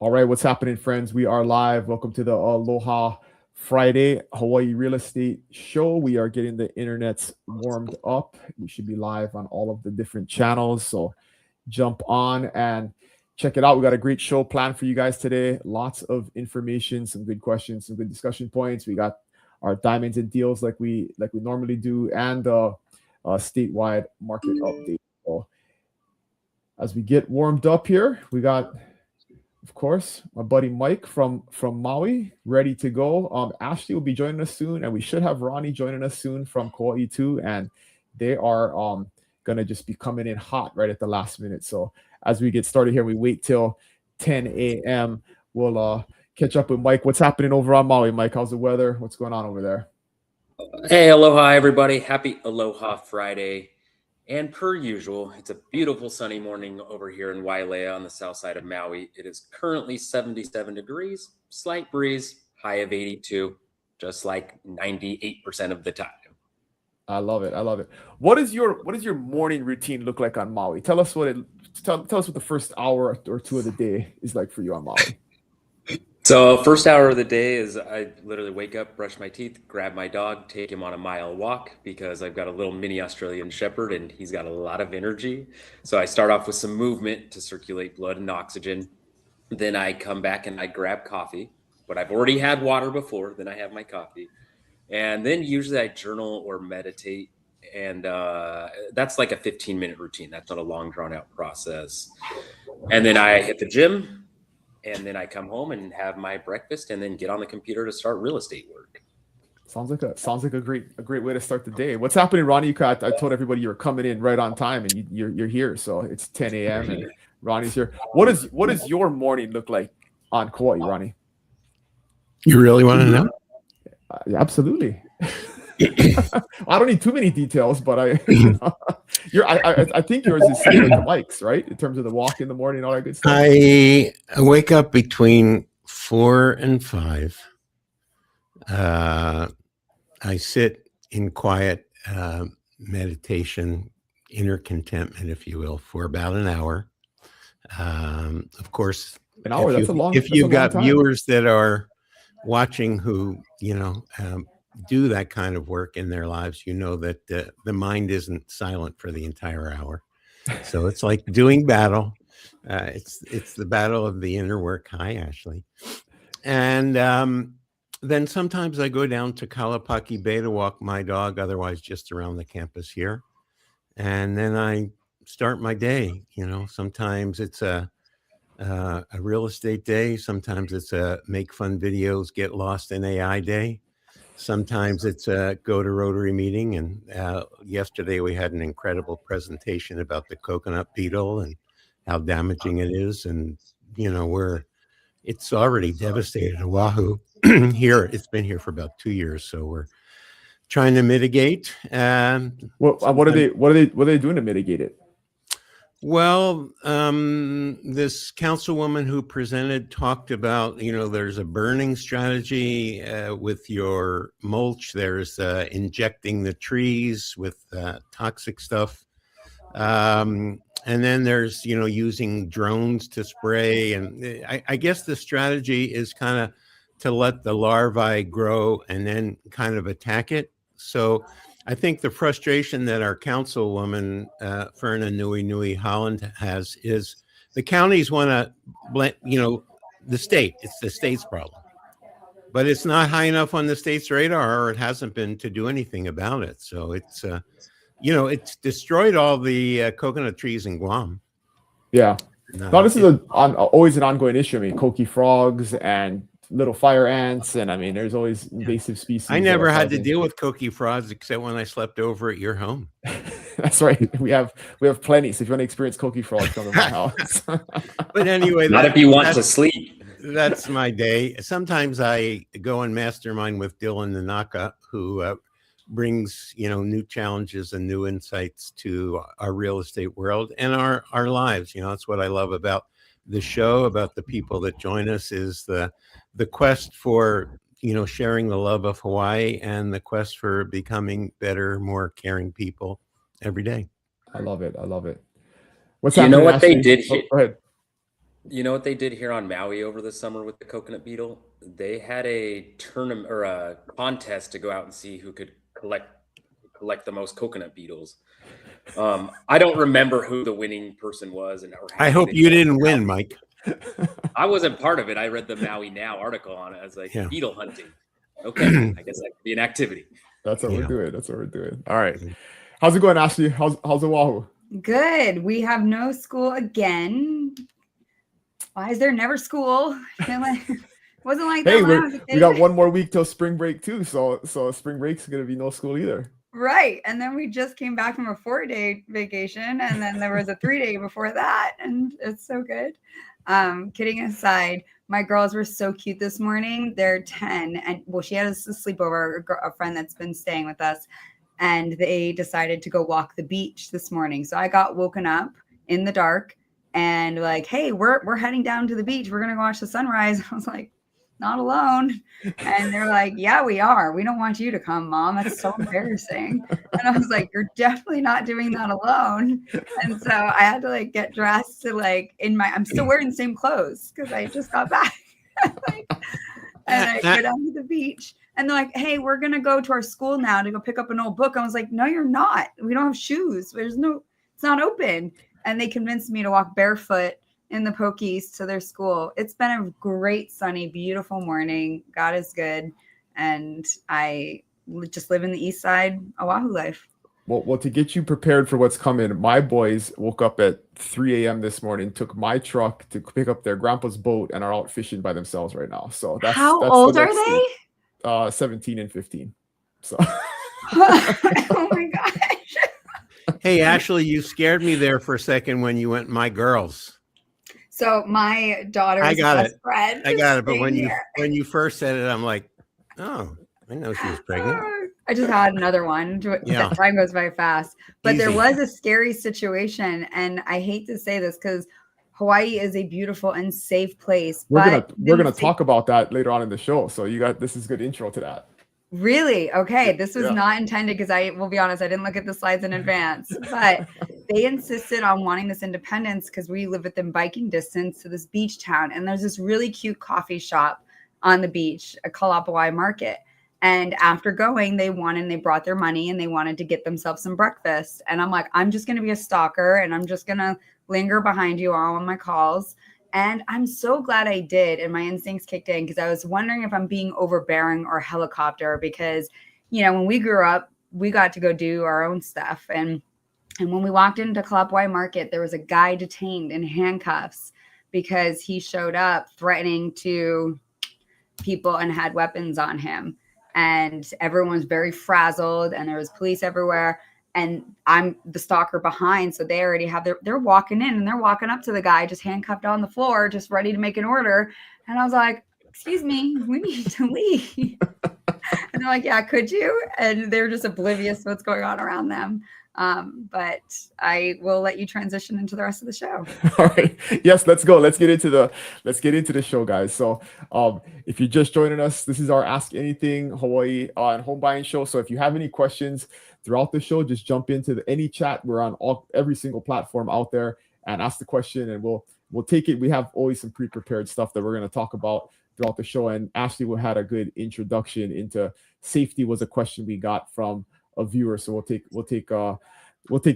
All right, what's happening, friends? We are live. Welcome to the Aloha Friday Hawaii Real Estate Show. We are getting the internets warmed up. We should be live on all of the different channels. So jump on and check it out. We got a great show planned for you guys today. Lots of information, some good questions, some good discussion points. We got our diamonds and deals like we normally do, and statewide market update. So as we get warmed up here, we got, of course, my buddy Mike from Maui ready to go. Ashley will be joining us soon, and we should have Ronnie joining us soon from Kauai too. And they are gonna just be coming in hot right at the last minute. So as we get started here, we wait till 10 a.m. We'll catch up with Mike. What's happening over on Maui, Mike? How's the weather? What's going on over there? Hey, aloha, everybody. Happy Aloha Friday. And per usual, it's a beautiful sunny morning over here in Wailea on the south side of Maui. It is currently 77 degrees, slight breeze, high of 82, just like 98% of the time. I love it. I love it. What does your morning routine look like on Maui? Tell us what the first hour or two of the day is like for you on Maui. So first hour of the day is I literally wake up, brush my teeth, grab my dog, take him on a mile walk because I've got a little mini Australian Shepherd and he's got a lot of energy. So I start off with some movement to circulate blood and oxygen. Then I come back and I grab coffee, but I've already had water before. Then I have my coffee. And then usually I journal or meditate. And that's like a 15-minute routine. That's not a long drawn out process. And then I hit the gym. And then I come home and have my breakfast and then get on the computer to start real estate work. Sounds like a great way to start the day. What's happening, Ronnie? I told everybody you were coming in right on time, and you're here. So it's 10 a.m. and Ronnie's here. What does your morning look like on Kauai, Ronnie? You really want to know? Absolutely. I don't need too many details, but I think yours is similar to Mike's, right? In terms of the walk in the morning, all that good stuff. I wake up between 4 and 5. I sit in quiet meditation, inner contentment, if you will, for about an hour. Of course, an hour. If you've got viewers that are watching who do that kind of work in their lives, you know that the mind isn't silent for the entire hour. So it's like doing battle. It's the battle of the inner work. Hi, Ashley. And then sometimes I go down to Kalapaki Bay to walk my dog, otherwise just around the campus here. And then I start my day. Sometimes it's a real estate day. Sometimes it's a make fun videos, get lost in AI day. Sometimes it's a go to Rotary meeting. And yesterday we had an incredible presentation about the coconut beetle and how damaging it is. And, it's already devastated Oahu here. It's been here for about 2 years. So we're trying to mitigate. What are they doing to mitigate it? Well, this councilwoman who presented talked about, there's a burning strategy with your mulch. There's injecting the trees with toxic stuff. And then there's, using drones to spray. And I guess the strategy is kind of to let the larvae grow and then kind of attack it. So I think the frustration that our councilwoman, Ferna Nui Holland, has is the counties want to blame, the state. It's the state's problem. But it's not high enough on the state's radar, or it hasn't been, to do anything about it. So it's, it's destroyed all the coconut trees in Guam. Yeah. No, this is always an ongoing issue. I mean, coqui frogs and little fire ants, and there's always invasive species. I never had to deal with coqui frogs except when I slept over at your home. That's right. We have plenty. So if you want to experience coqui frogs, come to my house. But anyway, not if you want to sleep. That's my day. Sometimes I go and mastermind with Dylan Nanaka, who brings new challenges and new insights to our real estate world and our lives. That's what I love about the show, about the people that join us, is the quest for sharing the love of Hawaii and the quest for becoming better, more caring people every day. I love it. What's happening? You know what they did here? Go ahead. You know what they did here on Maui over the summer with the coconut beetle? They had a tournament or a contest to go out and see who could collect the most coconut beetles. I don't remember who the winning person was and or how I many hope they you collected didn't out. win, Mike. I wasn't part of it. I read the Maui Now article on it. I was like, Yeah. beetle hunting. Okay, I guess that could be an activity. That's what we're Yeah. doing. That's what we're doing. All right. How's it going, Ashley? How's Oahu? Good. We have no school again. Why is there never school? Wasn't like that Hey, when I was a we got kid. one more week till spring break too. So spring break's gonna be no school either. Right. And then we just came back from a 4-day vacation, and then there was a 3-day before that, and it's so good. Kidding aside, my girls were so cute this morning. They're 10, and well, she had a sleepover, a friend that's been staying with us, and they decided to go walk the beach this morning. So I got woken up in the dark and like, hey, we're heading down to the beach. We're gonna go watch the sunrise. I was like, not alone. And they're like, yeah, we are. We don't want you to come, Mom. That's so embarrassing. And I was like, you're definitely not doing that alone. And so I had to like get dressed to like I'm still wearing the same clothes because I just got back. And I go down to the beach and they're like, hey, we're going to go to our school now to go pick up an old book. I was like, no, you're not. We don't have shoes. It's not open. And they convinced me to walk barefoot in the Pokies to their school. It's been a great, sunny, beautiful morning. God is good. And I just live in the East Side Oahu life. Well, to get you prepared for what's coming, my boys woke up at 3 a.m. this morning, took my truck to pick up their grandpa's boat, and are out fishing by themselves right now. So that's How the old are next they? stage. 17 and 15. So Oh my gosh. Hey, Ashley, you scared me there for a second when you went, my girls. So my daughter's best friend. I got it. But when you first said it, I'm like, oh, I know she was pregnant. I just had another one. Yeah. Time goes by fast. But Easy. there was a scary situation, and I hate to say this because Hawaii is a beautiful and safe place. we're gonna talk about that later on in the show. So this is a good intro to that. Really? Okay. This was not intended because I will be honest, I didn't look at the slides in advance, but they insisted on wanting this independence because we live within biking distance to this beach town. And there's this really cute coffee shop on the beach, a Kalapawai Market. And after going, they brought their money and they wanted to get themselves some breakfast. And I'm like, I'm just going to be a stalker and I'm just going to linger behind you all on my calls. And I'm so glad I did. And my instincts kicked in because I was wondering if I'm being overbearing or helicopter because, when we grew up, we got to go do our own stuff. And when we walked into Kalapawai Market, there was a guy detained in handcuffs because he showed up threatening to people and had weapons on him. And everyone was very frazzled and there was police everywhere. And I'm the stalker behind. So they already have they're walking in and they're walking up to the guy just handcuffed on the floor, just ready to make an order. And I was like, excuse me, we need to leave. And they're like, yeah, could you? And they're just oblivious to what's going on around them. But I will let you transition into the rest of the show. All right. Yes, let's go. Let's get into the show, guys. So if you're just joining us, this is our Ask Anything Hawaii and home buying show. So if you have any questions throughout the show, just jump into any chat. We're on every single platform out there and ask the question and we'll take it. We have always some pre-prepared stuff that we're going to talk about throughout the show. And Ashley had a good introduction into safety was a question we got from a viewer. So we'll take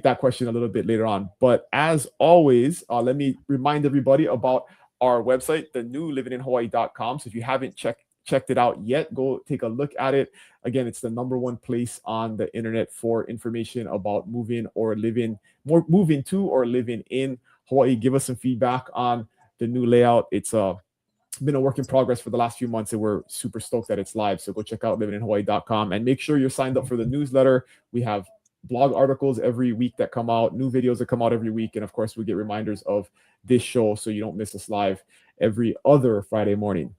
that question a little bit later on. But as always, let me remind everybody about our website, the new livinginhawaii.com. So if you haven't checked it out yet, go take a look at it. Again, it's the #1 place on the internet for information about moving to or living in Hawaii. Give us some feedback on the new layout. It's been a work in progress for the last few months and we're super stoked that it's live. So go check out livinginhawaii.com and make sure you're signed up for the newsletter. We have blog articles every week that come out, new videos that come out every week. And of course, we get reminders of this show so you don't miss us live every other Friday morning.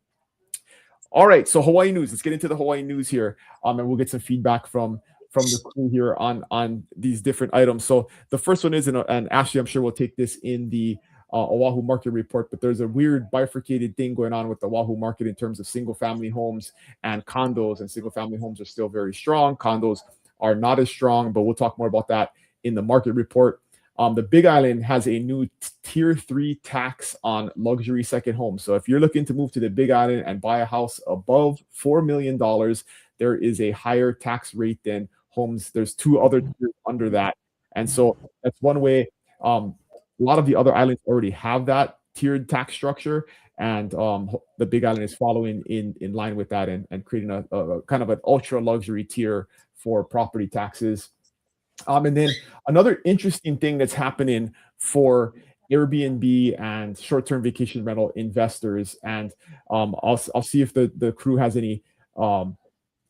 All right, so Hawaii news. Let's get into the Hawaii news here, and we'll get some feedback from the crew here on these different items. So the first one is, and Ashley, I'm sure we'll take this in the Oahu market report, but there's a weird bifurcated thing going on with the Oahu market in terms of single-family homes and condos, and single-family homes are still very strong. Condos are not as strong, but we'll talk more about that in the market report. the Big Island has a new tier 3 tax on luxury second homes. So if you're looking to move to the Big Island and buy a house above $4 million, there is a higher tax rate than homes. There's 2 other tiers under that. And so that's one way. A lot of the other islands already have that tiered tax structure. And the Big Island is following in line with that and creating a kind of an ultra luxury tier for property taxes. And then another interesting thing that's happening for Airbnb and short-term vacation rental investors, and I'll see if the crew has any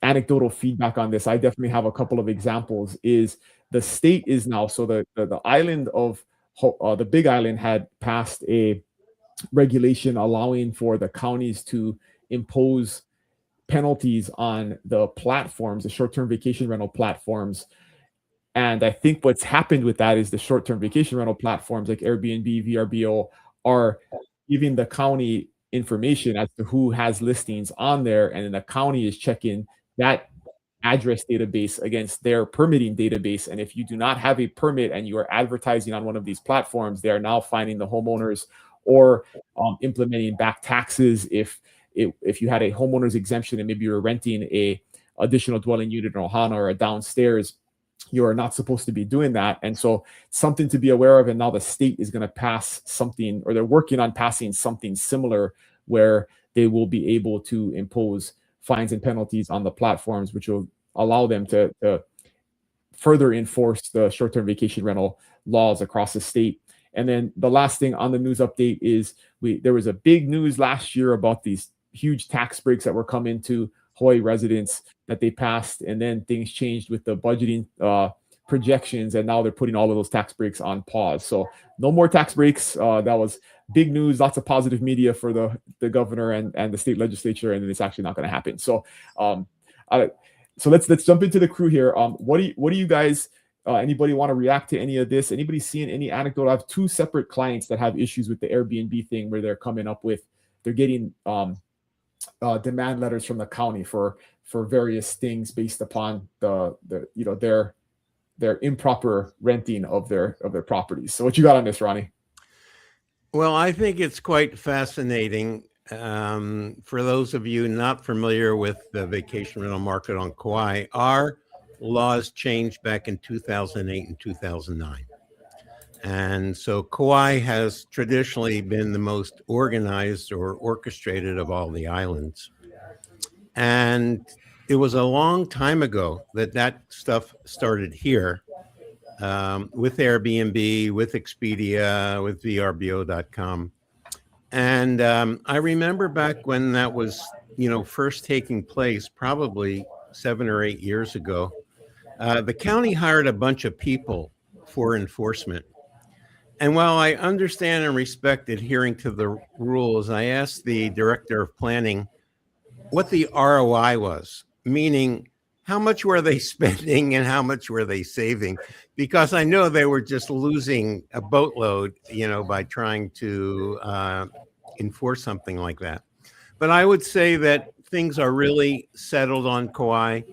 anecdotal feedback on this. I definitely have a couple of examples. Is the state is now, so the island of the Big Island had passed a regulation allowing for the counties to impose penalties on the platforms, the short-term vacation rental platforms. And I think what's happened with that is the short-term vacation rental platforms like Airbnb, VRBO are giving the county information as to who has listings on there, and then the county is checking that address database against their permitting database. And if you do not have a permit and you are advertising on one of these platforms, they are now finding the homeowners or implementing back taxes if you had a homeowner's exemption and maybe you're renting a additional dwelling unit in Ohana or a downstairs. You are not supposed to be doing that. And so something to be aware of. And now the state is going to pass something, or they're working on passing something similar where they will be able to impose fines and penalties on the platforms, which will allow them to further enforce the short-term vacation rental laws across the state. And then the last thing on the news update is there was a big news last year about these huge tax breaks that were coming to Hawaii residents that they passed, and then things changed with the budgeting projections, and now they're putting all of those tax breaks on pause. So no more tax breaks. That was big news, lots of positive media for the governor and the state legislature, and then it's actually not going to happen. So so let's jump into the crew here. What do you guys anybody want to react to any of this? Anybody seeing any anecdote? I have 2 separate clients that have issues with the Airbnb thing where they're coming up with, they're getting demand letters from the county for various things based upon their improper renting of their properties. So what you got on this, Ronnie? Well, I think it's quite fascinating. For those of you not familiar with the vacation rental market on Kauai, our laws changed back in 2008 and 2009. And so Kauai has traditionally been the most organized or orchestrated of all the islands. And it was a long time ago that stuff started here with Airbnb, with Expedia, with VRBO.com. And I remember back when that was, first taking place, probably 7 or 8 years ago, the county hired a bunch of people for enforcement. And while I understand and respect adhering to the rules, I asked the director of planning what the ROI was, meaning how much were they spending and how much were they saving? Because I know they were just losing a boatload, by trying to enforce something like that. But I would say that things are really settled on Kauai.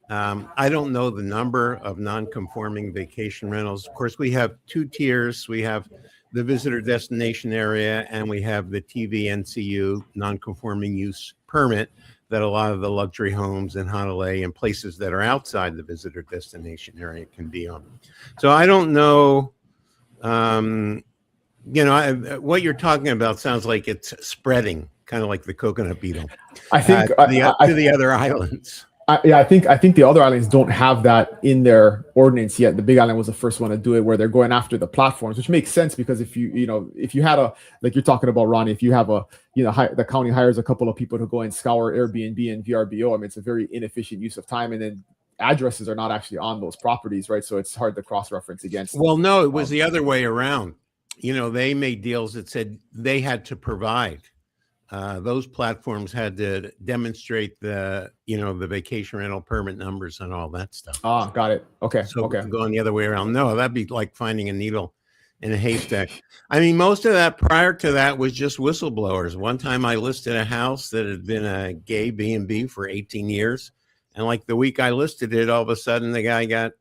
I don't know the number of non-conforming vacation rentals. Of course, we have 2 tiers. We have the visitor destination area, and we have the TVNCU, non-conforming use permit, that a lot of the luxury homes in Hanalei and places that are outside the visitor destination area can be on. So I don't know, what you're talking about sounds like it's spreading, kind of like the coconut beetle, I think to the other islands. I think the other islands don't have that in their ordinance yet. The Big Island was the first one to do it, where they're going after the platforms, which makes sense because if you had like you're talking about, Ronnie, if you have the county hires a couple of people to go and scour Airbnb and VRBO, I mean, it's a very inefficient use of time, and then addresses are not actually on those properties, right? So it's hard to cross-reference against. Well, no, it was the other way around. They made deals that said they had to provide. Those platforms had to demonstrate the vacation rental permit numbers and all that stuff. Ah, got it. Okay. So okay. going the other way around. No, that'd be like finding a needle in a haystack. I mean, most of that prior to that was just whistleblowers. One time I listed a house that had been a gay B&B for 18 years. And like the week I listed it, all of a sudden the guy got,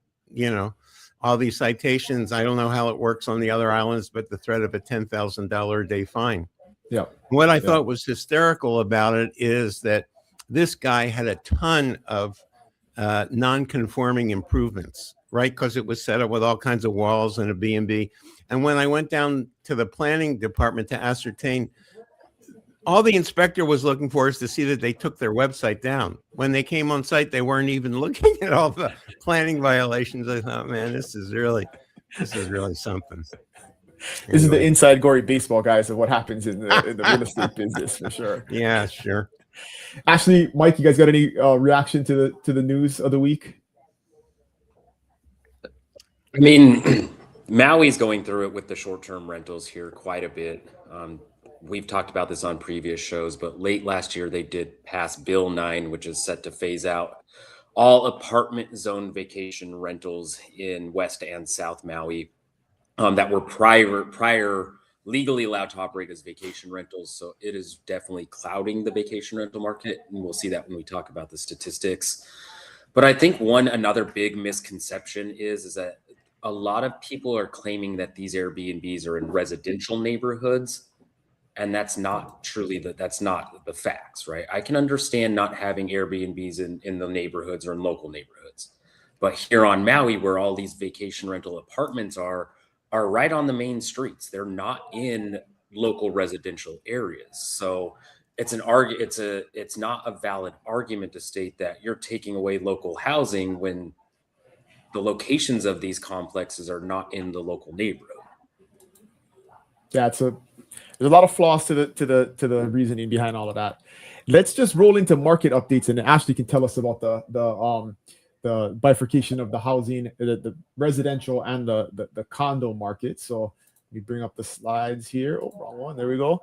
all these citations. I don't know how it works on the other islands, but the threat of a $10,000 a day fine. Yeah. What I thought was hysterical about it is that this guy had a ton of non-conforming improvements, right? Because it was set up with all kinds of walls and a B&B. And when I went down to the planning department to ascertain, all the inspector was looking for is to see that they took their website down. When they came on site, they weren't even looking at all the planning violations. I thought, man, this is really something. This is the inside gory baseball, guys, of what happens in the real estate business for sure. Yeah, sure. Ashley, Mike, you guys got any reaction to the news of the week? I mean, Maui's going through it with the short-term rentals here quite a bit. We've talked about this on previous shows, but late last year they did pass Bill 9, which is set to phase out all apartment zone vacation rentals in West and South Maui that were prior legally allowed to operate as vacation rentals. So it is definitely clouding the vacation rental market, and we'll see that when we talk about the statistics. But I think another big misconception is that a lot of people are claiming that these Airbnbs are in residential neighborhoods. And that's not that's not the facts, right? I can understand not having Airbnbs in the neighborhoods or in local neighborhoods. But here on Maui, where all these vacation rental apartments are right on the main streets. They're not in local residential areas. So it's not a valid argument to state that you're taking away local housing when the locations of these complexes are not in the local neighborhood. Yeah, there's a lot of flaws to the reasoning behind all of that. Let's just roll into market updates, and Ashley can tell us about the bifurcation of the housing, the residential and the condo market. So let me bring up the slides here. Oh, wrong one. There we go.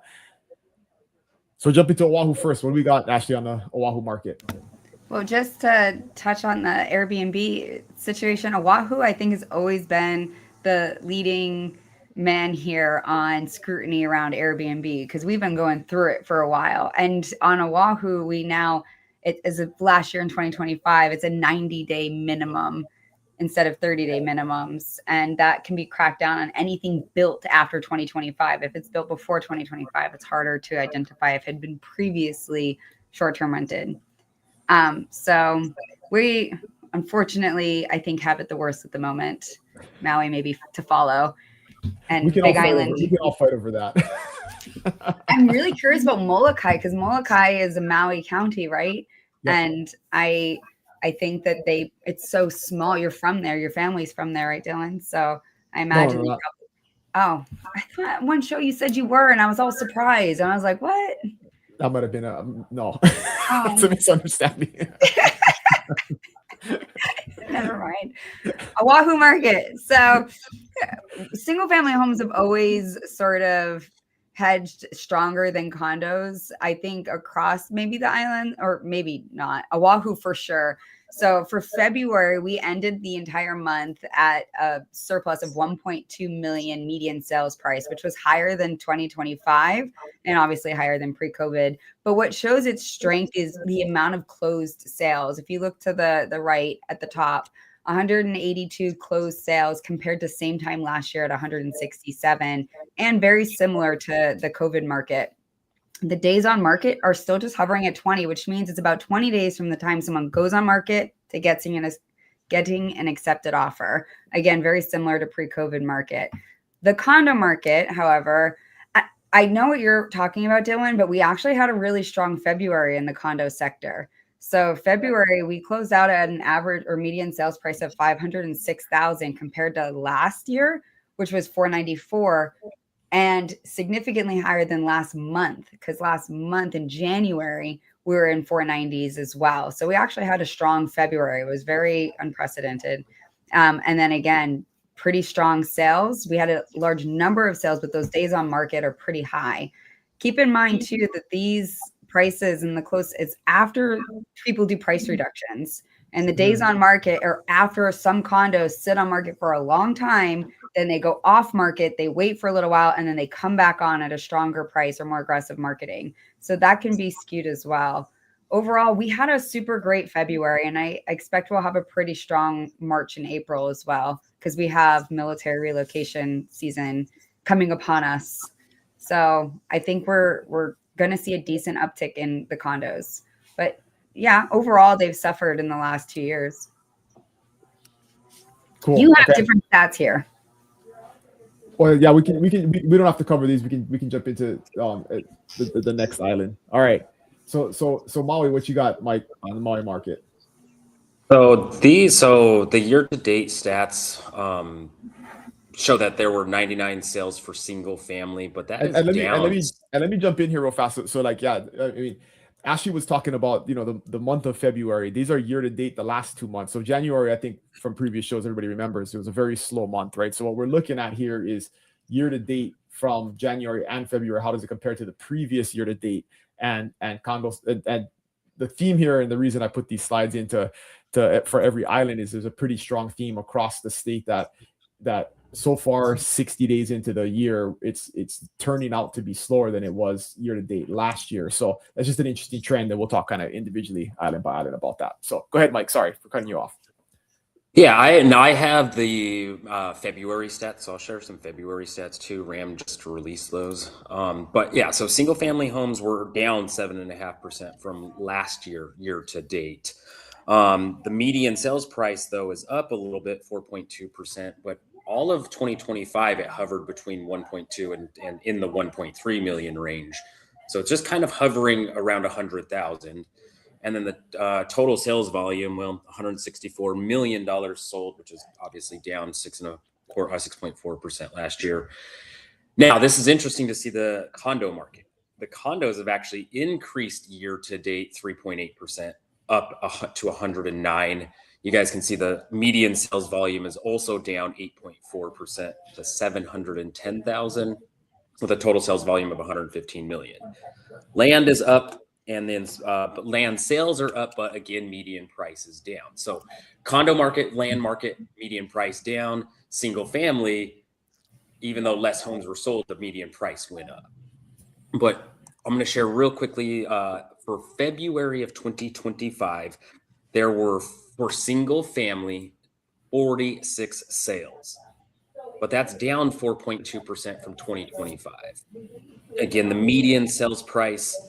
So jump into Oahu first. What do we got, Ashley, on the Oahu market? Well, just to touch on the Airbnb situation, Oahu, I think, has always been the leading man here on scrutiny around Airbnb because we've been going through it for a while. And on Oahu, as of last year in 2025, it's a 90-day minimum instead of 30-day minimums. And that can be cracked down on anything built after 2025. If it's built before 2025, it's harder to identify if it had been previously short-term rented. So we, unfortunately, I think have it the worst at the moment. Maui maybe to follow. And Big Island. We can all fight over that. I'm really curious about Molokai because Molokai is a Maui county, right? Yep. And I think that it's so small. You're from there. Your family's from there, right, Dylan? So I imagine. No. I thought one show you said you were, and I was all surprised. And I was like, what? That might have been no. It's a misunderstanding. Never mind. Oahu market. So single family homes have always sort of hedged stronger than condos, I think, across maybe the island, or maybe not. Oahu for sure. So for February, we ended the entire month at a surplus of 1.2 million median sales price, which was higher than 2025 and obviously higher than pre-COVID. But what shows its strength is the amount of closed sales. If you look to the right at the top, 182 closed sales compared to same time last year at 167, and very similar to the COVID market. The days on market are still just hovering at 20, which means it's about 20 days from the time someone goes on market to getting an accepted offer. Again, very similar to pre-COVID market. The condo market, however, I know what you're talking about, Dylan, but we actually had a really strong February in the condo sector. So February, we closed out at an average or median sales price of $506,000 compared to last year, which was $494,000. And significantly higher than last month, because last month in January, we were in 490s as well. So we actually had a strong February. It was very unprecedented. And then again, pretty strong sales. We had a large number of sales, but those days on market are pretty high. Keep in mind, too, that these prices and it's after people do price reductions. And the days on market are after some condos sit on market for a long time, then they go off market, they wait for a little while, and then they come back on at a stronger price or more aggressive marketing. So that can be skewed as well. overall, we had a super great February, and I expect we'll have a pretty strong March and April as well, because we have military relocation season coming upon us. So I think we're going to see a decent uptick in the condos. But yeah, overall, they've suffered in the last 2 years. Cool. You have different stats here. Well, yeah, we don't have to cover these. We can jump into the next island. All right. So Maui, what you got, Mike, on the Maui market? So the year-to-date stats show that there were 99 sales for single family, but that is down. Let me jump in here real fast. So like, yeah, I mean, Ashley was talking about, the month of February. These are year-to-date, the last 2 months. So January, I think from previous shows, everybody remembers it was a very slow month, right? So what we're looking at here is year-to-date from January and February. How does it compare to the previous year-to-date? And condos, and the theme here, and the reason I put these slides into for every island, is there's a pretty strong theme across the state that so far 60 days into the year, it's turning out to be slower than it was year to date last year. So that's just an interesting trend, and we'll talk kind of individually island by island about that. So go ahead, Mike. Sorry for cutting you off. Yeah, I have the February stats, so I'll share some February stats too. RAM just released those. But yeah, so single family homes were down 7.5% from last year to date. The median sales price, though, is up a little bit, 4.2%, but all of 2025, it hovered between 1.2 and in the 1.3 million range. So it's just kind of hovering around 100,000. And then the total sales volume, well, $164 million sold, which is obviously down 6.4% last year. Now, this is interesting to see the condo market. The condos have actually increased year to date 3.8%, up to 109. You guys can see the median sales volume is also down 8.4% to 710,000, with a total sales volume of 115 million. Land is up. And then but land sales are up, but again, median price is down. So condo market, land market, median price down. Single family, even though less homes were sold, the median price went up. But I'm going to share real quickly, for February of 2025, there were, for single family, 46 sales. But that's down 4.2% from 2025. Again, the median sales price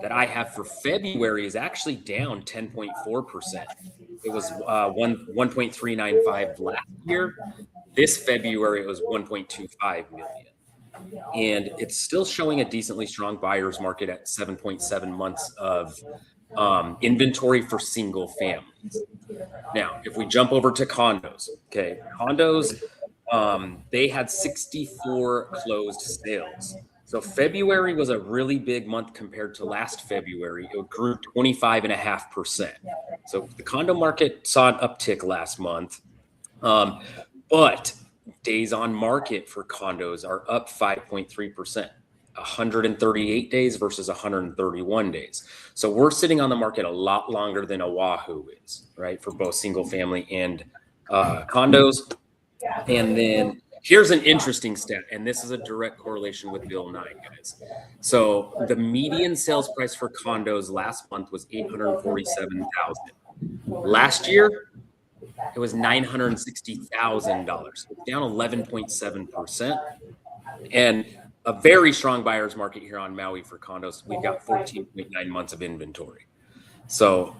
that I have for February is actually down 10.4%. It was 1.395 last year. This February, it was 1.25 million. And it's still showing a decently strong buyer's market at 7.7 months of inventory for single families. Now, if we jump over to condos, okay, condos, they had 64 closed sales. So February was a really big month compared to last February. It grew 25.5%. So the condo market saw an uptick last month, but days on market for condos are up 5.3%, 138 days versus 131 days. So we're sitting on the market a lot longer than Oahu is, right, for both single family and condos. And then here's an interesting stat, and this is a direct correlation with Bill 9, guys. So the median sales price for condos last month was $847,000. Last year, it was $960,000, down 11.7%. And a very strong buyer's market here on Maui for condos. We've got 14.9 months of inventory. So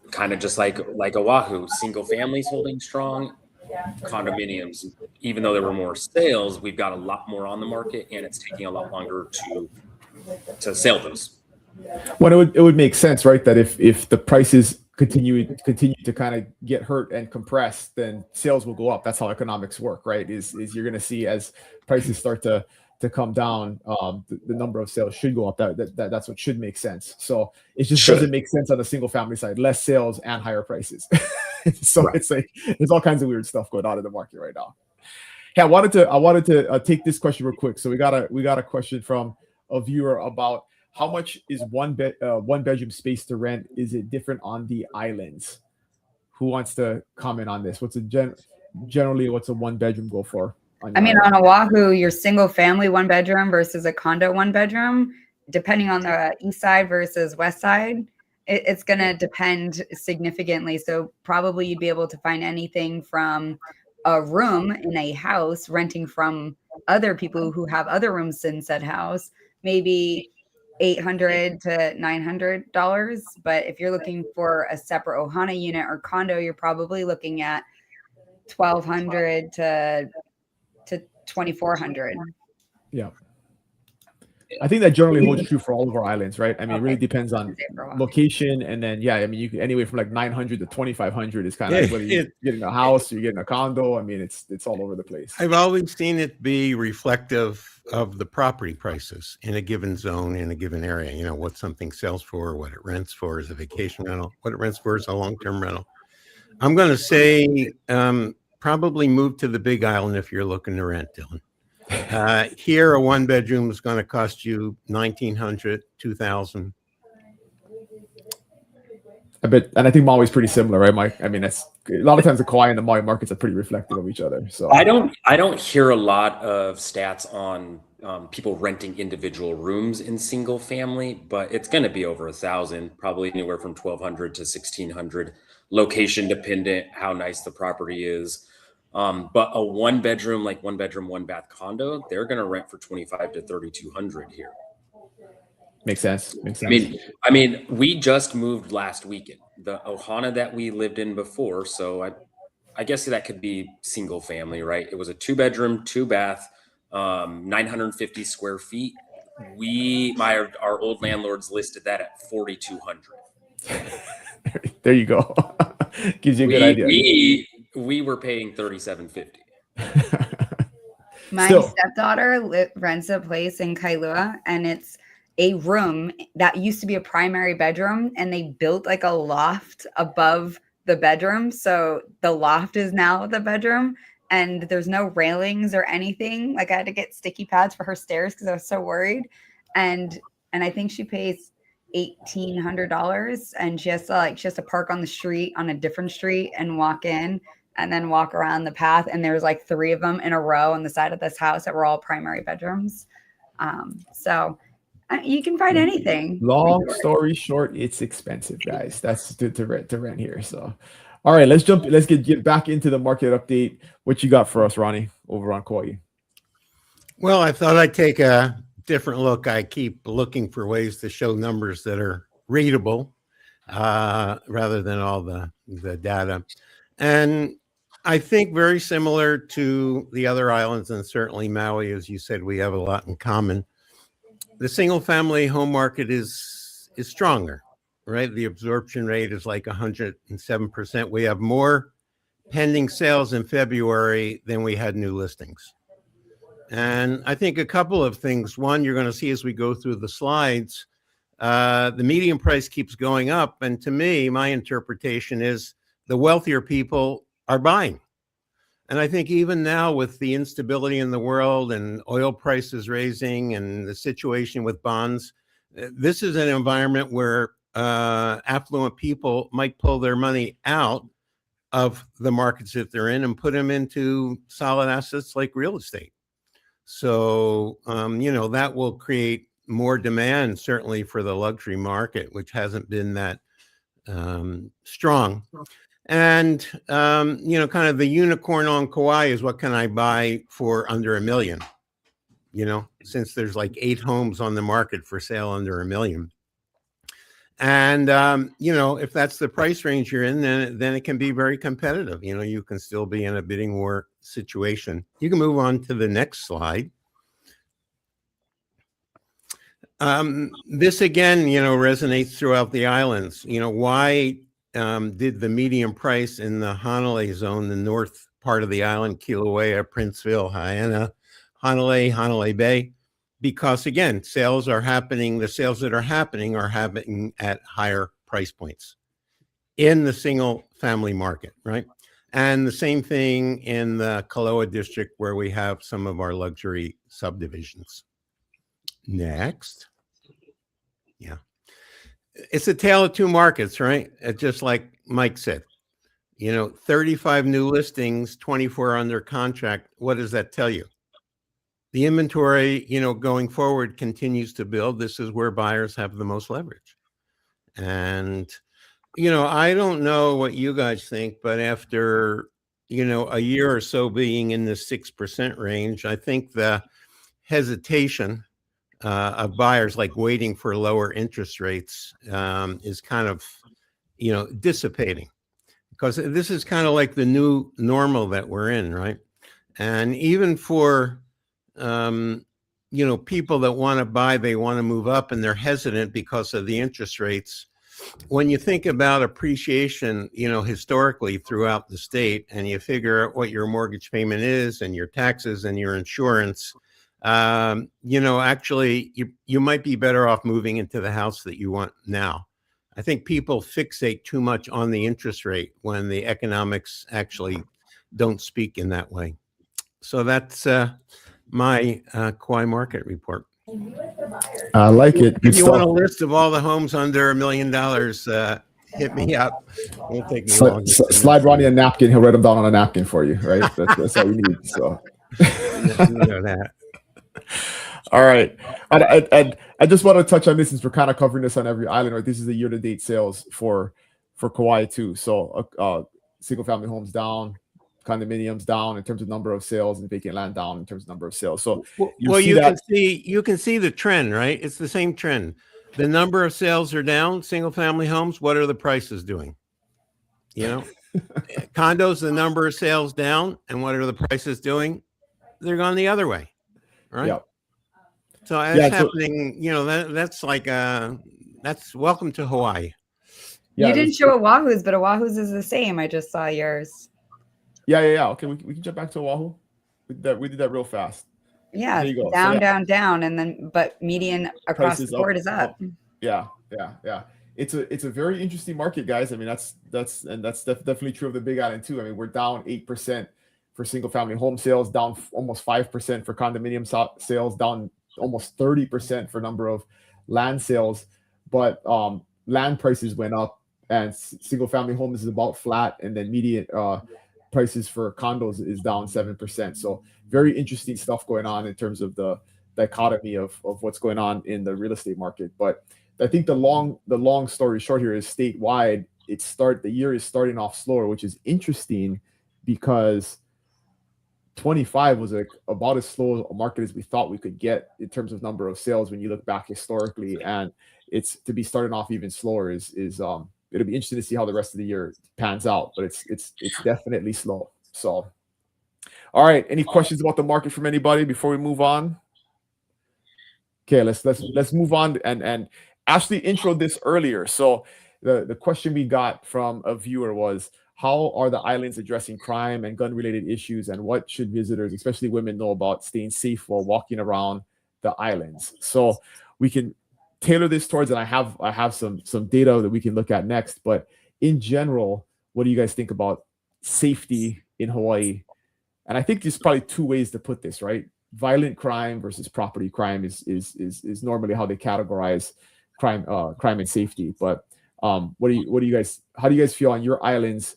kind of just like Oahu, single families holding strong. Condominiums, even though there were more sales, we've got a lot more on the market, and it's taking a lot longer to sell those. Well, it would make sense, right? That if the prices continue to kind of get hurt and compress, then sales will go up. That's how economics work, right? Is you're going to see as prices start to come down, the number of sales should go up. That's what should make sense. So it just doesn't make sense on the single family side. Less sales and higher prices. So right. It's like there's all kinds of weird stuff going on in the market right now. Hey, I wanted to take this question real quick. So we got a question from a viewer about how much is one bedroom space to rent? Is it different on the islands? Who wants to comment on this? Generally what's a one bedroom go for? On Oahu, your single family one bedroom versus a condo one bedroom, depending on the east side versus west side, it's going to depend significantly. So probably you'd be able to find anything from a room in a house renting from other people who have other rooms in said house, maybe $800 to $900. But if you're looking for a separate Ohana unit or condo, you're probably looking at $1,200 to $2,400. Yeah. I think that generally holds true for all of our islands, right? I mean, it really depends on location, and then I mean, you can anywhere from like 900 to 2,500 is kind of like whether you're getting a house or you're getting a condo. I mean, it's all over the place. I've always seen it be reflective of the property prices in a given zone, in a given area. You know, what something sells for, what it rents for is a vacation rental, what it rents for is a long-term rental. I'm going to say probably move to the Big Island if you're looking to rent, Dylan. Here, a 1-bedroom is going to cost you $1,900, $2,000. I bet, and I think Maui's pretty similar, right, Mike? I mean, that's a lot of times the Kauai and the Maui markets are pretty reflective of each other. So I don't hear a lot of stats on people renting individual rooms in single family, but it's going to be over 1,000, probably anywhere from 1,200 to 1,600, location dependent, how nice the property is. But a 1-bedroom, like 1-bedroom, 1-bath condo, they're going to rent for 2,500 to 3,200 here. Makes sense. I mean, we just moved last weekend. The Ohana that we lived in before, so I guess that could be single family, right? It was a 2-bedroom, 2-bath, 950 square feet. Our old landlords listed that at 4,200. There you go. Gives you a good idea. We were paying $3,750. My stepdaughter rents a place in Kailua, and it's a room that used to be a primary bedroom, and they built like a loft above the bedroom. So the loft is now the bedroom, and there's no railings or anything. Like I had to get sticky pads for her stairs because I was so worried. And I think she pays $1,800, and she has to park on the street, on a different street, and walk in and then walk around the path. And there's like 3 of them in a row on the side of this house that were all primary bedrooms. So you can find anything. Long story short, it's expensive, guys. That's to rent here. So, all right, let's get back into the market update. What you got for us, Ronnie, over on Kauai? Well, I thought I'd take a different look. I keep looking for ways to show numbers that are readable rather than all the data. And I think very similar to the other islands, and certainly Maui, as you said, we have a lot in common. The single-family home market is stronger, right? The absorption rate is like 107%. We have more pending sales in February than we had new listings. And I think a couple of things. One, you're going to see as we go through the slides, the median price keeps going up. And to me, my interpretation is the wealthier people are buying. And I think even now with the instability in the world and oil prices raising and the situation with bonds, this is an environment where affluent people might pull their money out of the markets that they're in and put them into solid assets like real estate. So, that will create more demand, certainly for the luxury market, which hasn't been that strong. And, kind of the unicorn on Kauai is what can I buy for under $1 million? Since there's like 8 homes on the market for sale under $1 million. And, if that's the price range you're in, then it can be very competitive. You can still be in a bidding war situation. You can move on to the next slide. This again, resonates throughout the islands. Why did the median price in the Hanalei zone, the north part of the island, Kilauea, Princeville, Haiena, Hanalei Bay? Because again, sales that are happening at higher price points in the single family market, right? And the same thing in the Kaloa district where we have some of our luxury subdivisions. Next. Yeah. It's a tale of 2 markets, right? Just like Mike said, 35 new listings, 24 under contract. What does that tell you? The inventory, going forward continues to build. This is where buyers have the most leverage. And, I don't know what you guys think, but after, a year or so being in the 6% range, I think the hesitation of buyers, like waiting for lower interest rates, is kind of, dissipating, because this is kind of like the new normal that we're in, right? And even for, people that want to buy, they want to move up and they're hesitant because of the interest rates. When you think about appreciation, historically throughout the state, and you figure out what your mortgage payment is and your taxes and your insurance, actually you might be better off moving into the house that you want now. I think people fixate too much on the interest rate when the economics actually don't speak in that way. So that's my Kauai market report. I like it. If you want a list of all the homes under $1 million, hit me up. Won't take me long. Slide Ronnie a napkin. He'll write them down on a napkin for you, right? That's all you need. So that. All right. I just want to touch on this, since we're kind of covering this on every island, right? This is the year-to-date sales for Kauai too. So single family homes down, condominiums down in terms of number of sales, and vacant land down in terms of number of sales. So you can see the trend, right? It's the same trend. The number of sales are down. Single family homes, what are the prices doing? Condos, the number of sales down, and what are the prices doing? They're going the other way, right? Yep. So that's happening. That's like that's welcome to Hawaii. Yeah, you didn't show Oahu's, but Oahu's is the same. I just saw yours. Yeah. Okay, we can jump back to Oahu. We did that real fast. Yeah, down, and then but median across the board is up. Yeah. It's a very interesting market, guys. I mean, that's definitely true of the Big Island too. I mean, we're down 8% for single family home sales, down almost 5% for condominium sales, down almost 30% for number of land sales. But land prices went up, and single family homes is about flat, and then median prices for condos is down 7%. So very interesting stuff going on in terms of the dichotomy of what's going on in the real estate market. But I think the long story short here is statewide, the year is starting off slower, which is interesting because 25 was about as slow a market as we thought we could get in terms of number of sales when you look back historically, and it's to be starting off even slower is it'll be interesting to see how the rest of the year pans out, but it's definitely slow. So all right, any questions about the market from anybody before we move on? Okay, let's move on. And Ashley introed this earlier. So the question we got from a viewer was, how are the islands addressing crime and gun-related issues, and what should visitors, especially women, know about staying safe while walking around the islands? So we can tailor this towards, and I have some data that we can look at next. But in general, what do you guys think about safety in Hawaii? And I think there's probably two ways to put this, right? Violent crime versus property crime is normally how they categorize crime and safety. But how do you guys feel on your islands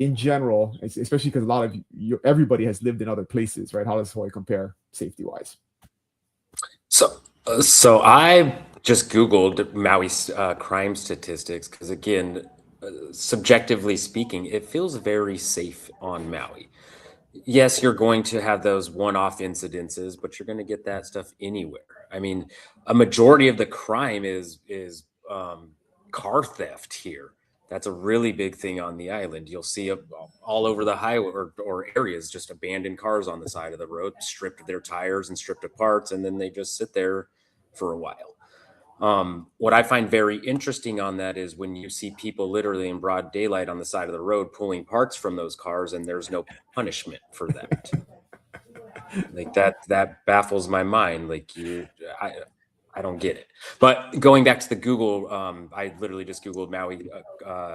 in general, especially because everybody has lived in other places, right? How does Hawaii compare safety wise? So I just Googled Maui's crime statistics because, again, subjectively speaking, it feels very safe on Maui. Yes, you're going to have those one-off incidences, but you're going to get that stuff anywhere. I mean, a majority of the crime is car theft here. That's a really big thing on the island. You'll see all over the highway or areas, just abandoned cars on the side of the road, stripped of their tires and stripped of parts, and then they just sit there for a while. What I find very interesting on that is when you see people literally in broad daylight on the side of the road pulling parts from those cars, and there's no punishment for that. Like that baffles my mind. Like I don't get it. But going back to the Google, I literally just Googled Maui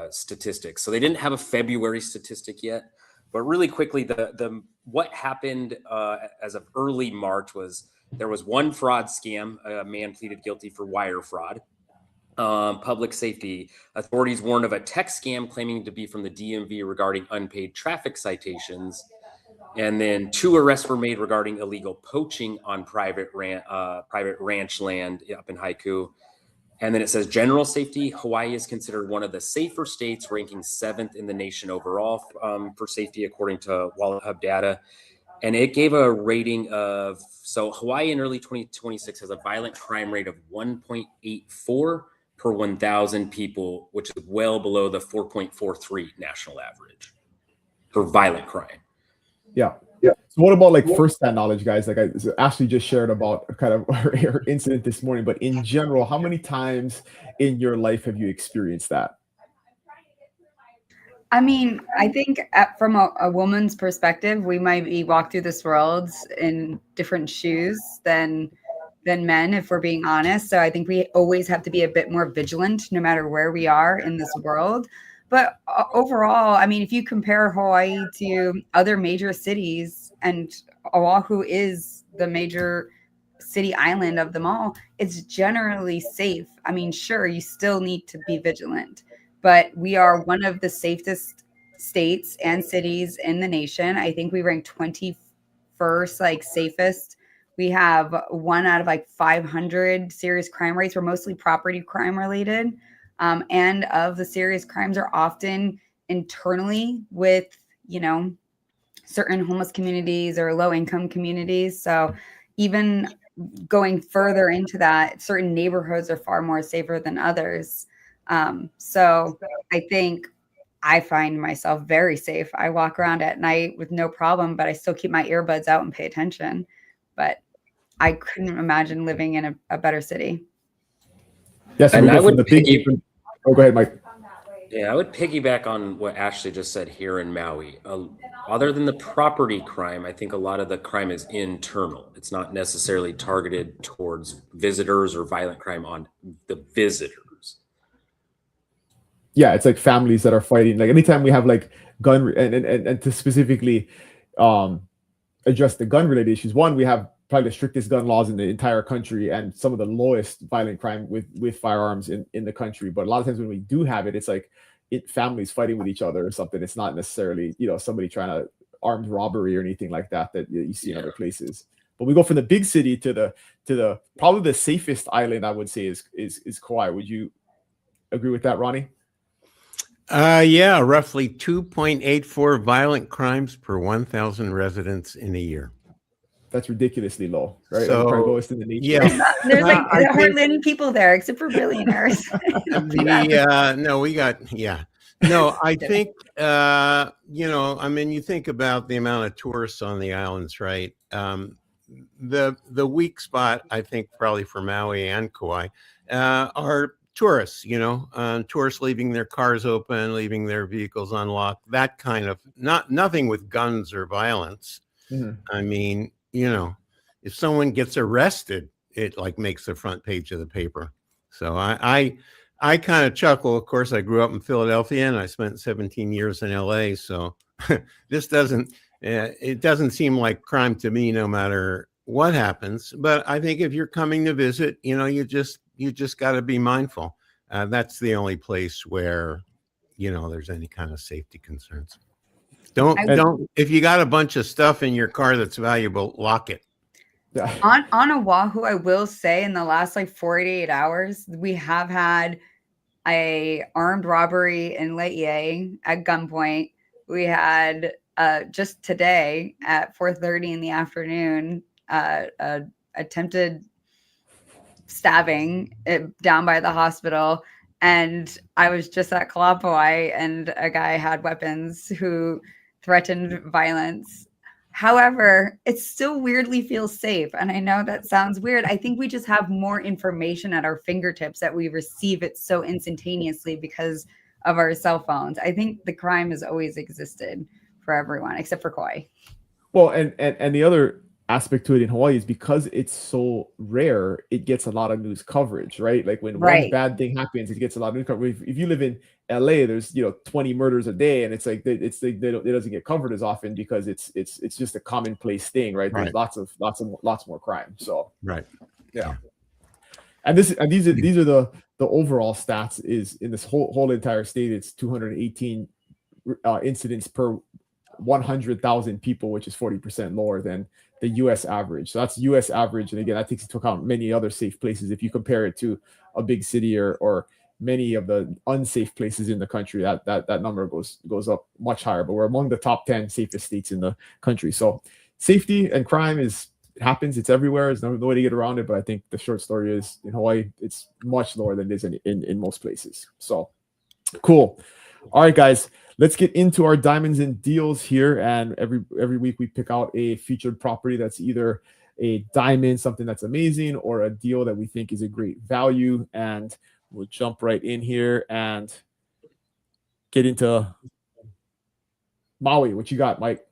statistics. So they didn't have a February statistic yet, but really quickly, the what happened as of early March was there was one fraud scam. A man pleaded guilty for wire fraud. Public safety authorities warned of a text scam claiming to be from the DMV regarding unpaid traffic citations. And then 2 arrests were made regarding illegal poaching on private ranch land up in Haiku. And then it says general safety. Hawaii is considered one of the safer states, ranking 7th in the nation overall for safety, according to Wallet Hub data. And it gave a rating of, so Hawaii in early 2026 has a violent crime rate of 1.84 per 1,000 people, which is well below the 4.43 national average for violent crime. Yeah. So what about like first-hand knowledge, guys? Like Ashley just shared about kind of her incident this morning, but in general, how many times in your life have you experienced that? I mean, I think from a woman's perspective, we might be walk through this world in different shoes than men, if we're being honest. So I think we always have to be a bit more vigilant no matter where we are in this world. But overall, I mean, if you compare Hawaii to other major cities, and Oahu is the major city island of them all, it's generally safe. I mean, sure, you still need to be vigilant, but we are one of the safest states and cities in the nation. I think we rank 21st, like safest. We have 1 out of like 500 serious crime rates. We're mostly property crime related. And of the serious crimes are often internally with, certain homeless communities or low income communities. So even going further into that, certain neighborhoods are far more safer than others. So I think I find myself very safe. I walk around at night with no problem, but I still keep my earbuds out and pay attention. But I couldn't imagine living in a better city. Yes, yeah, so I would oh, go ahead, Mike. Yeah, I would piggyback on what Ashley just said here in Maui. Other than the property crime, I think a lot of the crime is internal. It's not necessarily targeted towards visitors or violent crime on the visitors. Yeah, it's like families that are fighting. Like anytime we have like gun and to specifically address the gun related issues, one, we have probably the strictest gun laws in the entire country and some of the lowest violent crime with firearms in the country. But a lot of times when we do have it, it's like families fighting with each other or something. It's not necessarily, somebody trying to armed robbery or anything like that you see in other places. But we go from the big city to the probably the safest island, I would say is Kauai. Would you agree with that, Ronnie? Yeah, roughly 2.84 violent crimes per 1,000 residents in a year. That's ridiculously low, right? So, lowest in the nation. Yeah, there's like hardly any people there except for billionaires. No, I think I mean, you think about the amount of tourists on the islands, right? The weak spot, I think, probably for Maui and Kauai, are tourists. Tourists leaving their cars open, leaving their vehicles unlocked. That kind of nothing with guns or violence. Mm-hmm. I mean, if someone gets arrested, it like makes the front page of the paper. So I kind of chuckle. Of course, I grew up in Philadelphia and I spent 17 years in LA. So this it doesn't seem like crime to me, no matter what happens. But I think if you're coming to visit, you just got to be mindful. That's the only place where, there's any kind of safety concerns. Don't if you got a bunch of stuff in your car that's valuable, lock it. On Oahu, I will say in the last like 48 hours, we have had a armed robbery in Le'ie at gunpoint. We had just today at 4:30 in the afternoon, attempted stabbing down by the hospital. And I was just at Kalapawai and a guy had weapons who threatened violence. However, it still weirdly feels safe. And I know that sounds weird. I think we just have more information at our fingertips that we receive it so instantaneously because of our cell phones. I think the crime has always existed for everyone except for Kauai. Well, and the other aspect to it in Hawaii is because it's so rare, it gets a lot of news coverage, right? Like when one bad thing happens, it gets a lot of news coverage. If you live in LA, there's 20 murders a day, and it's like it doesn't get covered as often because it's just a commonplace thing, right? There's lots more crime. So yeah. And these are the overall stats is in this whole entire state. It's 218 incidents per 100,000 people, which is 40% lower than the US average. So that's US average. And again, that takes into account many other safe places. If you compare it to a big city or many of the unsafe places in the country, that number goes up much higher. But we're among the top 10 safest states in the country. So safety and crime it happens. It's everywhere. There's no way to get around it. But I think the short story is in Hawaii, it's much lower than it is in most places. So cool. All right, guys, let's get into our diamonds and deals here. And every week we pick out a featured property that's either a diamond, something that's amazing, or a deal that we think is a great value. And we'll jump right in here and get into Maui. What you got, Mike?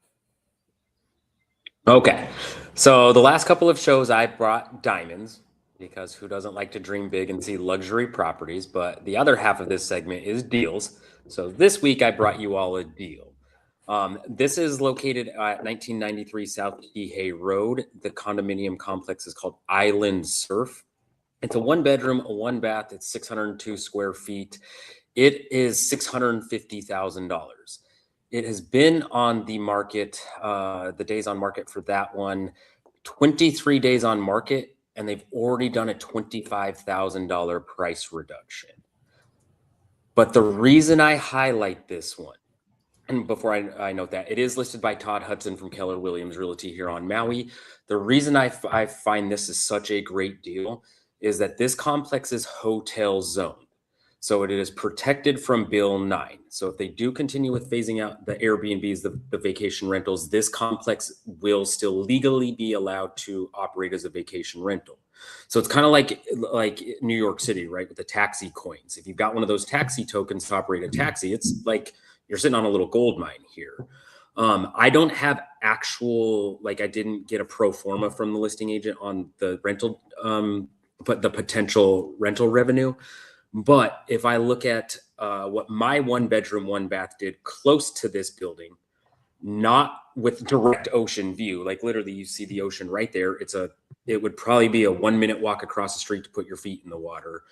Okay. So the last couple of shows I brought diamonds, because who doesn't like to dream big and see luxury properties? But the other half of this segment is deals. So this week I brought you all a deal. This is located at 1993 South Kihei Road. The condominium complex is called Island Surf. It's a 1-bedroom, a 1-bath. It's 602 square feet. It is $650,000. It has been on the market, the days on market for that one, 23 days on market, and they've already done a $25,000 price reduction. But the reason I highlight this one, and before I note that, it is listed by Todd Hudson from Keller Williams Realty here on Maui. The reason I find this is such a great deal is that this complex is hotel zoned. So it is protected from Bill 9. So if they do continue with phasing out the Airbnbs, the vacation rentals, this complex will still legally be allowed to operate as a vacation rental. So it's kind of like New York City, right? With the taxi coins. If you've got one of those taxi tokens to operate a taxi, it's like you're sitting on a little gold mine here. I don't have actual, I didn't get a pro forma from the listing agent on the rental, but the potential rental revenue. But if I look at what my 1-bedroom, 1-bath did close to this building, not with direct ocean view, like literally you see the ocean right there. It would probably be a 1-minute walk across the street to put your feet in the water.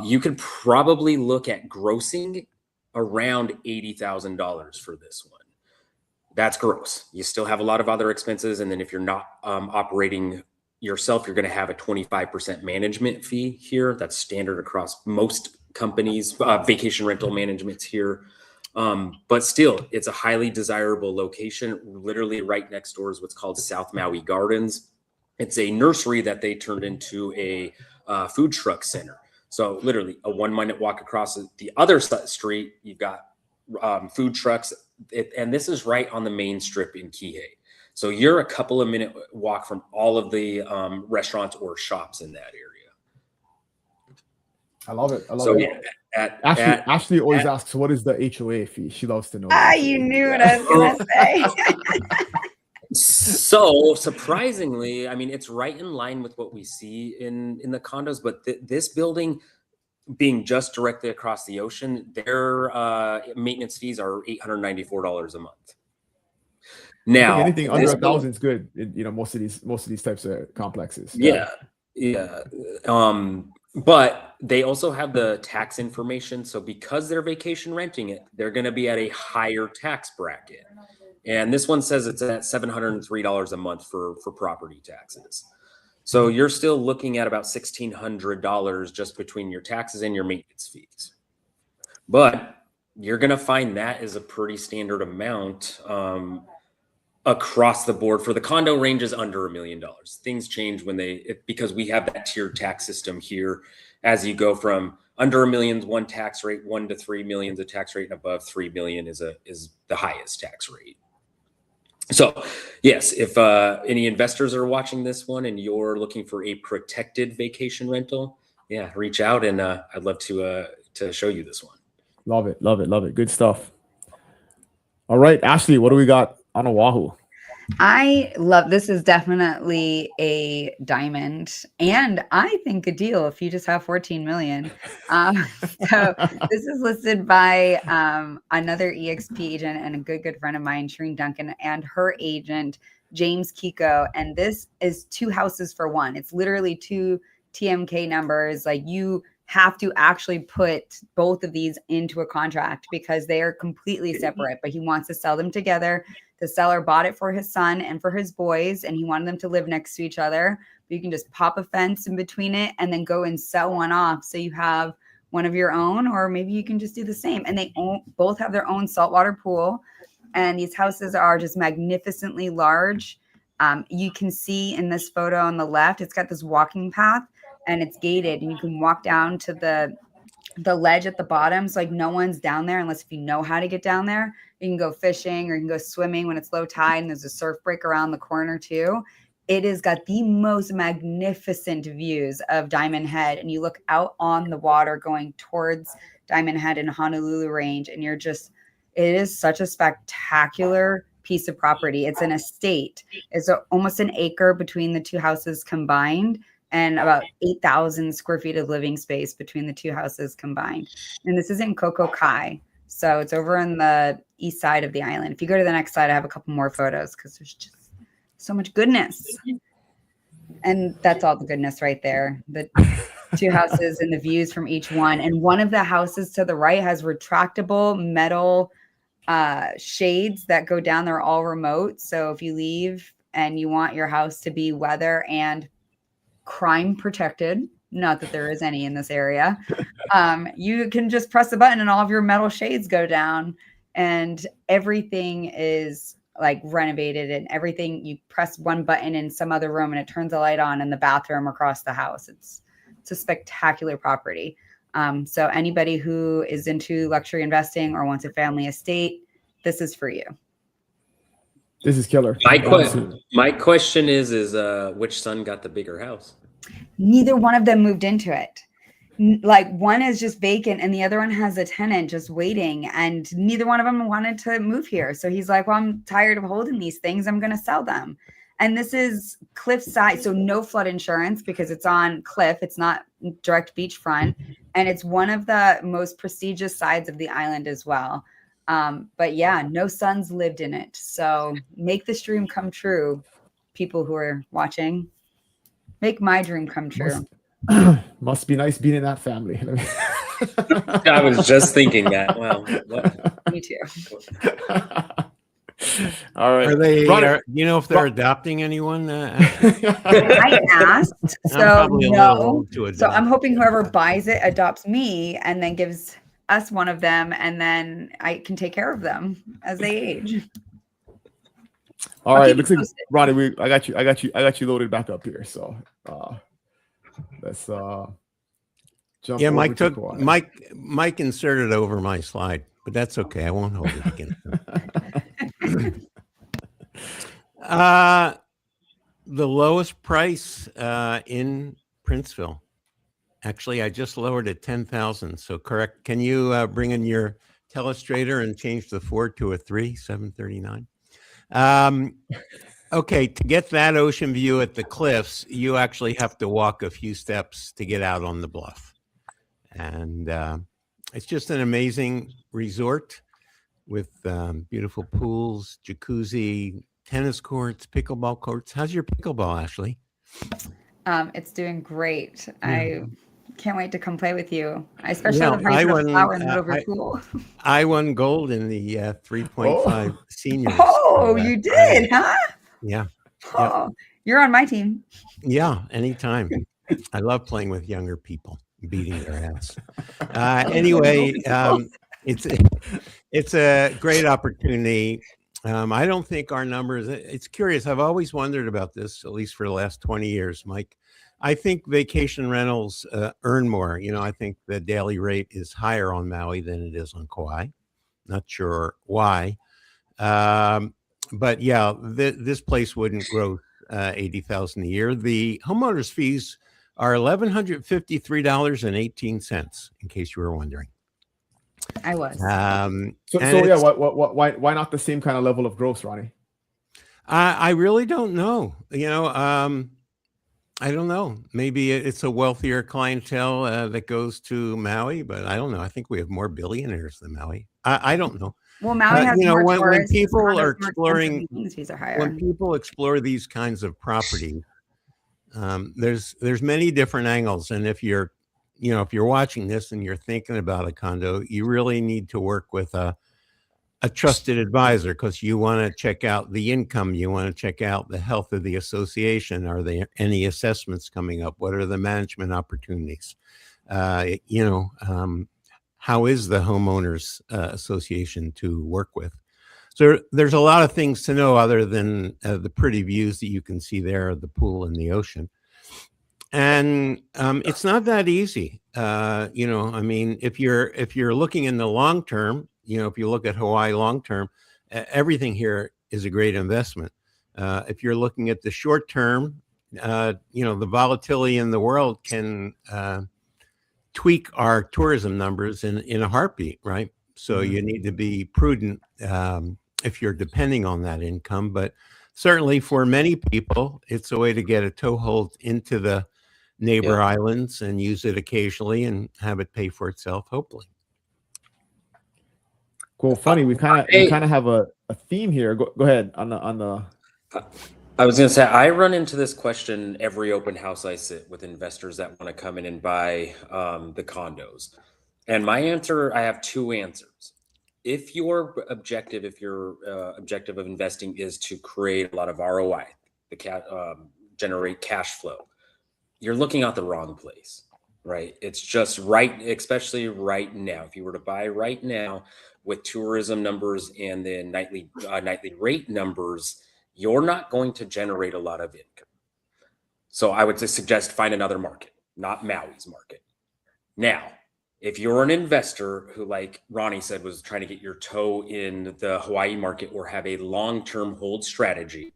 You could probably look at grossing around $80,000 for this one. That's gross. You still have a lot of other expenses. And then if you're not operating yourself, you're going to have a 25% management fee here. That's standard across most companies, vacation rental managements here. But still, it's a highly desirable location. Literally right next door is what's called South Maui Gardens. It's a nursery that they turned into a food truck center. So literally a 1-minute walk across the other street, you've got food trucks. And this is right on the main strip in Kihei. So you're a couple of minute walk from all of the restaurants or shops in that area. I love it. I love it. Yeah, Ashley always asks, what is the HOA fee? She loves to know. You knew what I was going to say. So surprisingly, I mean, it's right in line with what we see in the condos, but this building being just directly across the ocean, their maintenance fees are $894 a month. Now, anything under 1,000 is good. Most of these types of complexes. Yeah. But they also have the tax information. So because they're vacation renting it, they're going to be at a higher tax bracket. And this one says it's at $703 a month for property taxes. So you're still looking at about $1,600 just between your taxes and your maintenance fees. But you're going to find that is a pretty standard amount across the board. For the condo ranges under $1 million. Things change because we have that tiered tax system here. As you go from under $1 million, one tax rate, 1 to 3 million is a tax rate, and above 3 million is the highest tax rate. So yes, if any investors are watching this one and you're looking for a protected vacation rental, reach out, and I'd love to show you this one. Love it, love it, love it. Good stuff. All right, Ashley, what do we got on Oahu? I love this. Is definitely a diamond, and I think a deal if you just have 14 million. So this is listed by another EXP agent and a good friend of mine, Shereen Duncan, and her agent James Kiko. And this is 2 houses for one. It's literally 2 TMK numbers. Like, you have to actually put both of these into a contract because they are completely separate, but he wants to sell them together. The seller bought it for his son and for his boys, and he wanted them to live next to each other. But you can just pop a fence in between it and then go and sell one off. So you have one of your own, or maybe you can just do the same. And they both have their own saltwater pool. And these houses are just magnificently large. You can see in this photo on the left, it's got this walking path and it's gated, and you can walk down to the ledge at the bottom. So like no one's down there unless if you know how to get down there. You can go fishing or you can go swimming when it's low tide, and there's a surf break around the corner too. It has got the most magnificent views of Diamond Head, and you look out on the water going towards Diamond Head and Honolulu Range, and it is such a spectacular piece of property. It's an estate. It's almost an acre between the two houses combined, and about 8,000 square feet of living space between the two houses combined. And this is in Koko Kai. So it's over on the east side of the island. If you go to the next slide, I have a couple more photos because there's just so much goodness. And that's all the goodness right there. The two houses and the views from each one. And one of the houses to the right has retractable metal shades that go down. They're all remote. So if you leave and you want your house to be weather and crime protected, not that there is any in this area, you can just press the button and all of your metal shades go down, and everything is like renovated, and everything, you press one button in some other room and it turns the light on in the bathroom across the house. It's a spectacular property. So anybody who is into luxury investing or wants a family estate, this is for you. This is killer. My question is which son got the bigger house? Neither one of them moved into it. Like one is just vacant and the other one has a tenant just waiting, and neither one of them wanted to move here. So he's like, well, I'm tired of holding these things. I'm going to sell them. And this is cliffside, so no flood insurance because it's on cliff. It's not direct beachfront. And it's one of the most prestigious sides of the island as well. But yeah, no sons lived in it. So make this dream come true, people who are watching. Make my dream come true. Must be nice being in that family. I was just thinking that. Wow. Me too. All right. Are they? You know if they're adopting anyone? I asked, so no. So I'm hoping whoever buys it adopts me and then gives us one of them, and then I can take care of them as they age. All right, looks like Ronnie, I got you loaded back up here. So let's jump. Yeah, Mike inserted over my slide, but that's okay. I won't hold it again. The lowest price in Princeville. Actually, I just lowered it 10,000. So correct. Can you bring in your telestrator and change the 4 to a 3, 739? Okay, to get that ocean view at the cliffs, you actually have to walk a few steps to get out on the bluff. And it's just an amazing resort with beautiful pools, jacuzzi, tennis courts, pickleball courts. How's your pickleball, Ashley? It's doing great. Yeah. I can't wait to come play with you. I especially have the flower in the middle of your pool. I won gold in the 3.5 seniors. Oh, you did, huh? Yeah. Oh, you're on my team. Yeah, anytime. I love playing with younger people, beating their ass. Anyway, it's a great opportunity. I don't think our numbers, it's curious. I've always wondered about this, at least for the last 20 years, Mike. I think vacation rentals earn more. You know, I think the daily rate is higher on Maui than it is on Kauai. Not sure why. But yeah, this place wouldn't grow $80,000 a year. The homeowners fees are $1,153.18, in case you were wondering. I was. So yeah, why not the same kind of level of gross, Ronnie? I really don't know. You know, I don't know. Maybe it's a wealthier clientele that goes to Maui, but I don't know. I think we have more billionaires than Maui. I don't know. Well, Maui has more when people are exploring, when people explore these kinds of property, there's many different angles. And if you're watching this and you're thinking about a condo, you really need to work with a a trusted advisor, because you want to check out the income, you want to check out the health of the association. Are there any assessments coming up? What are the management opportunities? How is the homeowners association to work with? So there's a lot of things to know other than the pretty views that you can see there of the pool and the ocean. And it's not that easy. I mean, if you're looking in the long term, if you look at Hawaii long term, everything here is a great investment. If you're looking at the short term, the volatility in the world can tweak our tourism numbers in a heartbeat, right? So you need to be prudent if you're depending on that income. But certainly for many people, it's a way to get a toehold into the neighbor islands and use it occasionally and have it pay for itself, hopefully. Cool. Funny. We kind of have a theme here. Go ahead on the. I was going to say, I run into this question every open house I sit with investors that want to come in and buy the condos. And my answer, I have two answers. If your objective of investing is to create a lot of ROI, generate cash flow, you're looking at the wrong place, right? It's just right, especially right now. If you were to buy right now with tourism numbers and then nightly rate numbers, you're not going to generate a lot of income. So I would just suggest find another market, not Maui's market. Now, if you're an investor who, like Ronnie said, was trying to get your toe in the Hawaii market or have a long-term hold strategy,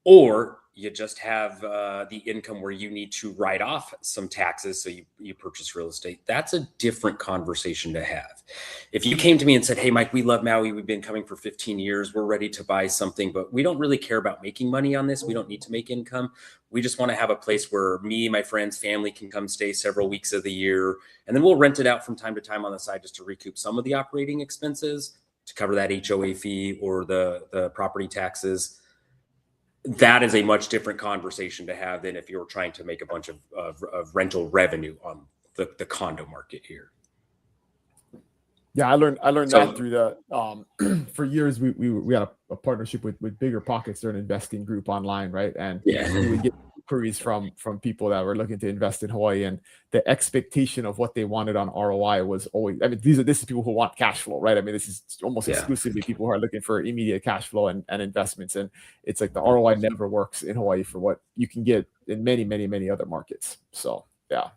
or you just have the income where you need to write off some taxes, so you purchase real estate, that's a different conversation to have. If you came to me and said, hey, Mike, we love Maui. We've been coming for 15 years. We're ready to buy something, but we don't really care about making money on this. We don't need to make income. We just want to have a place where me, my friends, family can come stay several weeks of the year. And then we'll rent it out from time to time on the side just to recoup some of the operating expenses to cover that HOA fee or the property taxes. That is a much different conversation to have than if you're trying to make a bunch of rental revenue on the condo market here. Yeah, I learned that through the for years we had a partnership with Bigger Pockets. They're an investing group online, right? And we would get queries from people that were looking to invest in Hawaii, and the expectation of what they wanted on ROI was always, I mean, this is people who want cash flow, right? I mean, this is almost exclusively people who are looking for immediate cash flow and investments. And it's like the ROI never works in Hawaii for what you can get in many other markets. So yeah.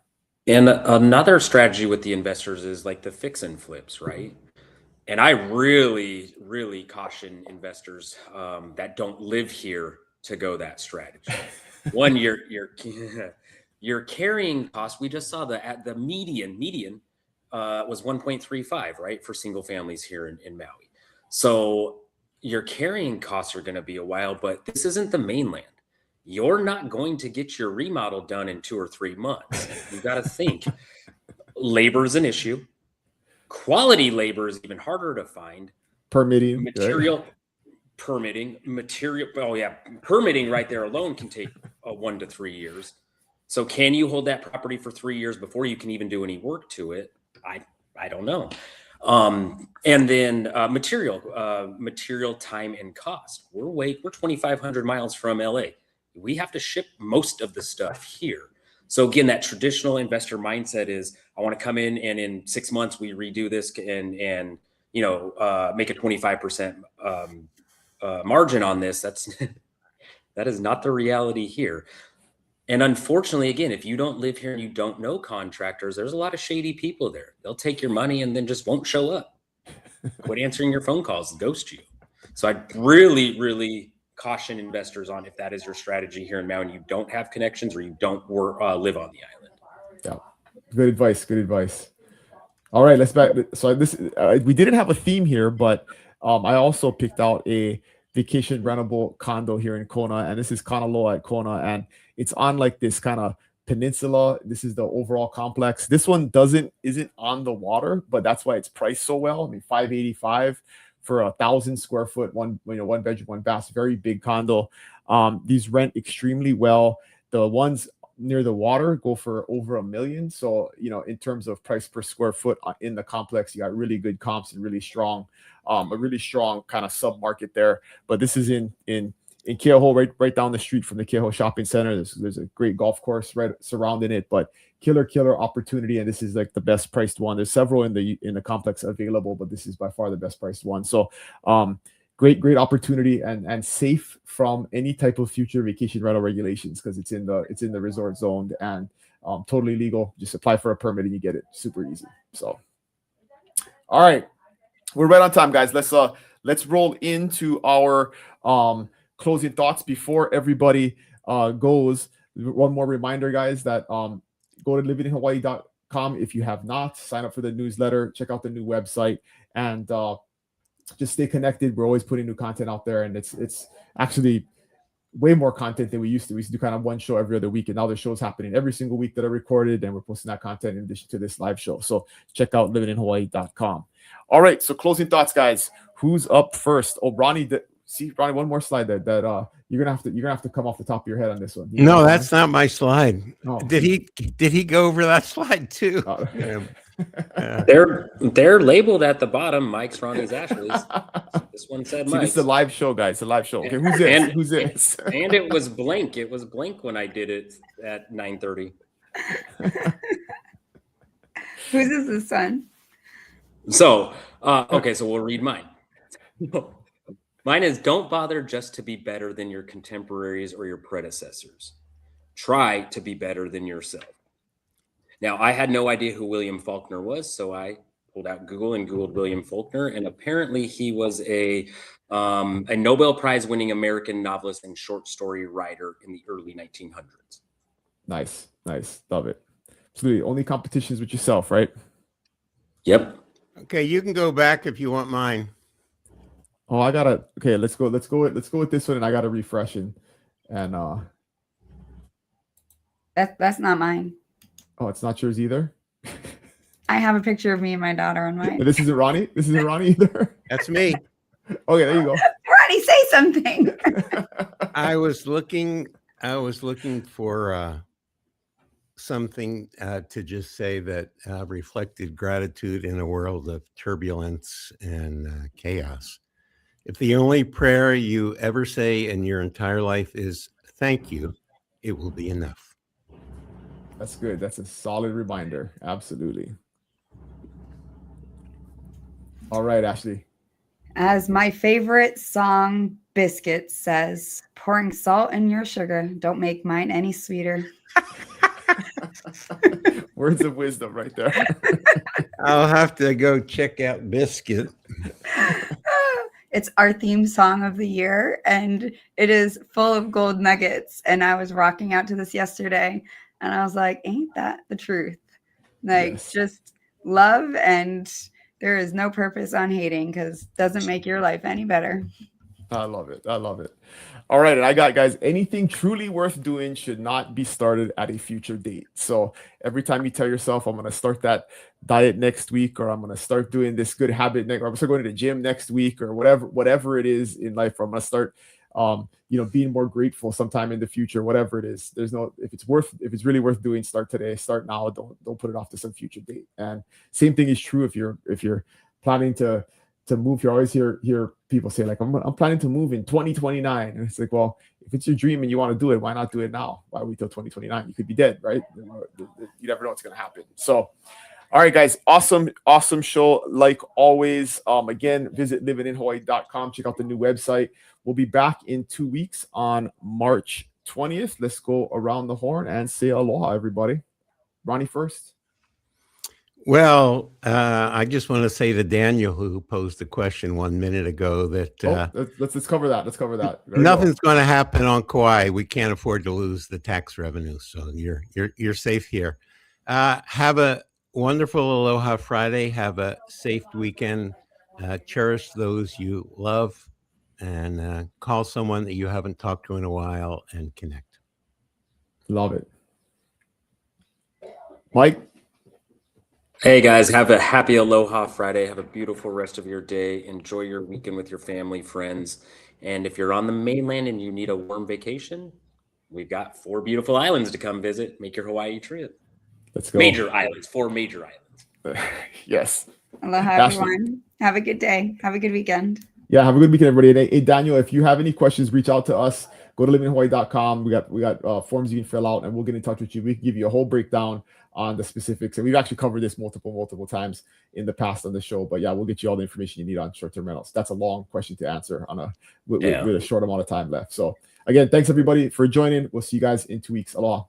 And another strategy with the investors is like the fix and flips, right? And I really, really caution investors that don't live here to go that strategy. One, your carrying cost. We just saw the median was 1.35, right, for single families here in Maui. So your carrying costs are going to be a while, but this isn't the mainland. You're not going to get your remodel done in 2 or 3 months. You got to think. Labor is an issue. Quality labor is even harder to find. Permitting, material, right? Permitting, material. Oh yeah, permitting right there alone can take 1 to 3 years. So can you hold that property for 3 years before you can even do any work to it? I don't know. And then material time and cost. We're 2,500 miles from LA. We have to ship most of the stuff here. So again, that traditional investor mindset is, I want to come in and in 6 months we redo this and make a 25% margin on this. That is not the reality here. And unfortunately, again, if you don't live here and you don't know contractors, there's a lot of shady people there. They'll take your money and then just won't show up. Quit answering your phone calls, ghost you. So I'd really, really caution investors on, if that is your strategy here in Maui and you don't have connections or you don't live on the island. Yeah, good advice. All right, let's back. So this we didn't have a theme here, but I also picked out a vacation rentable condo here in Kona, and this is Kanaloa at Kona, and it's on like this kind of peninsula. This is the overall complex. This one isn't on the water, but that's why it's priced so well. I mean, $585 for 1,000 square foot, one bedroom, one bath, very big condo. These rent extremely well. The ones near the water go for over $1 million. So, in terms of price per square foot in the complex, you got really good comps and a really strong kind of sub market there. But this is in Keauhou, right down the street from the Keauhou Shopping Center. There's a great golf course right surrounding it, but killer opportunity. And this is like the best priced one. There's several in the complex available, but this is by far the best priced one. So, great opportunity and safe from any type of future vacation rental regulations, because it's in the resort zone and totally legal. Just apply for a permit and you get it super easy. So, all right, we're right on time, guys. Let's roll into our closing thoughts before everybody goes. One more reminder, guys, that go to livinginhawaii.com if you have not. Sign up for the newsletter, check out the new website, and just stay connected. We're always putting new content out there, and it's actually way more content than we used to. We used to do kind of one show every other week, and now there's shows happening every single week that are recorded, and we're posting that content in addition to this live show. So check out livinginhawaii.com. All right, so closing thoughts, guys. Who's up first? Oh, Ronnie, Ronnie, one more slide that you're gonna have to come off the top of your head on this one. No, that's not my slide. Oh. Did he go over that slide too? They're labeled at the bottom. Mike's, Ronnie's, Ashley's. This one said Mike's. This is a live show, guys. It's a live show. Okay, who's this? Who's this? And it was blank. It was blank when I did it at 9:30. Whose is this one? So, okay, so we'll read mine. Mine is, don't bother just to be better than your contemporaries or your predecessors. Try to be better than yourself. Now, I had no idea who William Faulkner was, so I pulled out Google and Googled William Faulkner, and apparently he was a Nobel Prize-winning American novelist and short story writer in the early 1900s. Nice. Love it. Absolutely. Only competitions with yourself, right? Yep. Okay, you can go back if you want mine. Oh, okay, let's go with this one, and I gotta refresh and that's not mine. Oh, it's not yours either? I have a picture of me and my daughter on mine. This isn't Ronnie? This isn't Ronnie either? That's me. Okay, there you go. Ronnie, say something. I was looking for something to just say that reflected gratitude in a world of turbulence and chaos. If the only prayer you ever say in your entire life is thank you, it will be enough. That's good. That's a solid reminder. Absolutely. All right, Ashley. As my favorite song, Biscuit, says, pouring salt in your sugar, don't make mine any sweeter. Words of wisdom right there. I'll have to go check out Biscuit. It's our theme song of the year, and it is full of gold nuggets. And I was rocking out to this yesterday, and I was like, ain't that the truth? Like, yes. Just love, and there is no purpose on hating, because it doesn't make your life any better. I love it. All right, and I got, guys, anything truly worth doing should not be started at a future date. So every time you tell yourself, I'm going to start that diet next week, or I'm going to start doing this good habit next, or I'm going to start going to the gym next week, or whatever it is in life, or I'm going to start, being more grateful sometime in the future, whatever it is. There's no, if it's really worth doing, start today, start now. Don't put it off to some future date. And same thing is true if you're planning to move. You always hear people say, like, I'm planning to move in 2029. And it's like, well, if it's your dream and you want to do it, why not do it now? Why wait till 2029? You could be dead, right? You never know what's going to happen. So, all right, guys, awesome show. Like always, again, visit livinginhawaii.com. Check out the new website. We'll be back in 2 weeks on March 20th. Let's go around the horn and say aloha, everybody. Ronnie first. Well, I just want to say to Daniel, who posed the question 1 minute ago, that let's cover that. Let's cover that. Nothing's going to happen on Kauai. We can't afford to lose the tax revenue, so you're safe here. Have a wonderful Aloha Friday. Have a safe weekend. Cherish those you love, and call someone that you haven't talked to in a while and connect. Love it, Mike. Hey guys, have a happy Aloha Friday. Have a beautiful rest of your day. Enjoy your weekend with your family, friends. And if you're on the mainland and you need a warm vacation, we've got 4 beautiful islands to come visit. Make your Hawaii trip. Let's go. Major islands, 4 major islands. Yes. Aloha, Ashley. everyone. Have a good day. Have a good weekend. Yeah, have a good weekend, everybody. Hey, Daniel, if you have any questions, reach out to us. Go to livinghawaii.com. We got forms you can fill out, and we'll get in touch with you. We can give you a whole breakdown on the specifics, and we've actually covered this multiple times in the past on the show. But yeah, we'll get you all the information you need on short-term rentals. That's a long question to answer on with a short amount of time left. So again, thanks everybody for joining. We'll see you guys in 2 weeks. Aloha.